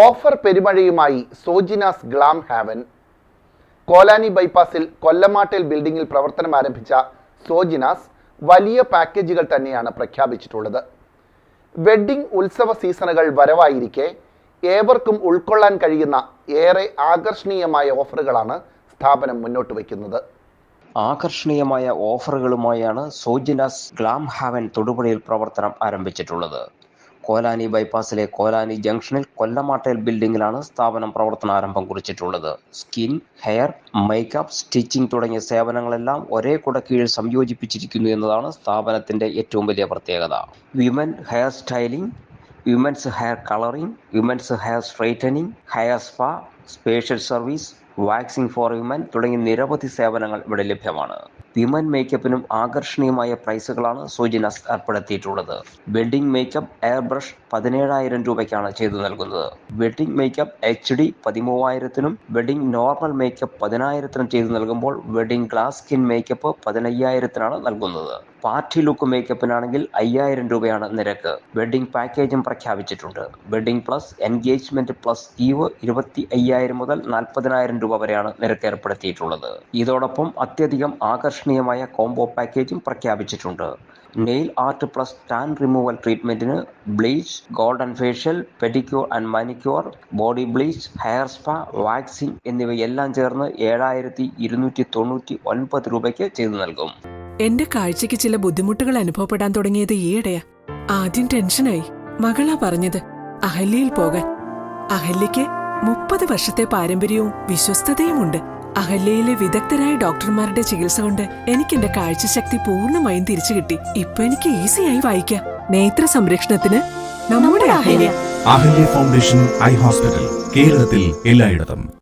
Offer പെരുമഴയുമായി Sojinas glam haven. Kolani ബൈപ്പാസിൽ കൊല്ലമാട്ടേൽ ബിൽഡിംഗിൽ പ്രവർത്തനം ആരംഭിച്ച സോജിനാസ് വലിയ പാക്കേജുകൾ തന്നെയാണ് പ്രഖ്യാപിച്ചിട്ടുള്ളത്. വെഡ്ഡിംഗ് ഉത്സവ സീസണുകൾ വരവായിരിക്കെ ഏവർക്കും ഉൾക്കൊള്ളാൻ കഴിയുന്ന ഏറെ ആകർഷണീയമായ ഓഫറുകളാണ് സ്ഥാപനം മുന്നോട്ട് വയ്ക്കുന്നത്. ആകർഷണീയമായ ഓഫറുകളുമായാണ് സോജിനാസ് ഗ്ലാം ഹാവൻ തൊടുപുഴയിൽ പ്രവർത്തനം ആരംഭിച്ചിട്ടുള്ളത്. കോലാനി ബൈപ്പാസിലെ കോലാനി ജംഗ്ഷനിൽ കൊല്ലമാട്ടേൽ ബിൽഡിംഗിലാണ് സ്ഥാപനം പ്രവർത്തനാരംഭം കുറിച്ചിട്ടുള്ളത്. സ്കിൻ, ഹെയർ, മേക്കപ്പ്, സ്റ്റിച്ചിങ് തുടങ്ങിയ സേവനങ്ങളെല്ലാം ഒരേ കുടക്കീഴിൽ സംയോജിപ്പിച്ചിരിക്കുന്നു എന്നതാണ് സ്ഥാപനത്തിന്റെ ഏറ്റവും വലിയ പ്രത്യേകത. Women hair styling, women's hair colouring, women's hair straightening, hair spa, spatial service, waxing for women തുടങ്ങി നിരവധി സേവനങ്ങൾ ഇവിടെ ലഭ്യമാണ്. വിമൻ മേക്കപ്പിനും ആകർഷണീയമായ പ്രൈസുകളാണ് സോജിനാസ് ഏർപ്പെടുത്തിയിട്ടുള്ളത്. വെഡ്ഡിംഗ് മേക്കപ്പ് എയർ ബ്രഷ് 17,000 രൂപയ്ക്കാണ് ചെയ്തു നൽകുന്നത്. വെഡ്ഡിംഗ് മേക്കപ്പ് HD 13,000-നും വെഡ്ഡിംഗ് നോർമൽ മേക്കപ്പ് 10,000-നും ചെയ്തു നൽകുമ്പോൾ വെഡ്ഡിംഗ് ഗ്ലാസ് സ്കിൻ മേക്കപ്പ് 15,000-നാണ് നൽകുന്നത്. പാർട്ടി ലുക്ക് മേക്കപ്പിനാണെങ്കിൽ 5,000 രൂപയാണ് നിരക്ക്. വെഡ്ഡിംഗ് പാക്കേജും പ്രഖ്യാപിച്ചിട്ടുണ്ട്. Wedding plus, engagement plus eve 25,000 മുതൽ 40,000 രൂപ വരെയാണ് നിരക്ക് ഏർപ്പെടുത്തിയിട്ടുള്ളത്. ഇതോടൊപ്പം അത്യധികം ആകർഷണീയമായ കോംബോ പാക്കേജും പ്രഖ്യാപിച്ചിട്ടുണ്ട്. Nail art plus tan removal ട്രീറ്റ്മെന്റിന് bleach, golden facial, pedicure and manicure, body bleach, hair spa, waxing എന്നിവയെല്ലാം ചേർന്ന് 7,299 രൂപയ്ക്ക് ചെയ്തു നൽകും. എന്റെ കാഴ്ചയ്ക്ക് ചില ബുദ്ധിമുട്ടുകൾ അനുഭവപ്പെടാൻ തുടങ്ങിയത് ഈയിടെയാ. ആദ്യം ടെൻഷനായി. മകളാ പറഞ്ഞത് അഹല്യയിൽ പോകാൻ. അഹല്യയ്ക്ക് 30 വർഷത്തെ പാരമ്പര്യവും വിശ്വസ്തതയുമുണ്ട്. അഹല്യയിലെ വിദഗ്ധരായ ഡോക്ടർമാരുടെ ചികിത്സ കൊണ്ട് എനിക്ക് എന്റെ കാഴ്ചശക്തി പൂർണ്ണമായും തിരിച്ചു കിട്ടി. ഇപ്പൊ എനിക്ക് ഈസിയായി വായിക്കാം. നേത്ര സംരക്ഷണത്തിന് നമ്മുടെ Ahalya. Ahalya foundation eye hospital, കേരളത്തിൽ എല്ലായിടത്തും.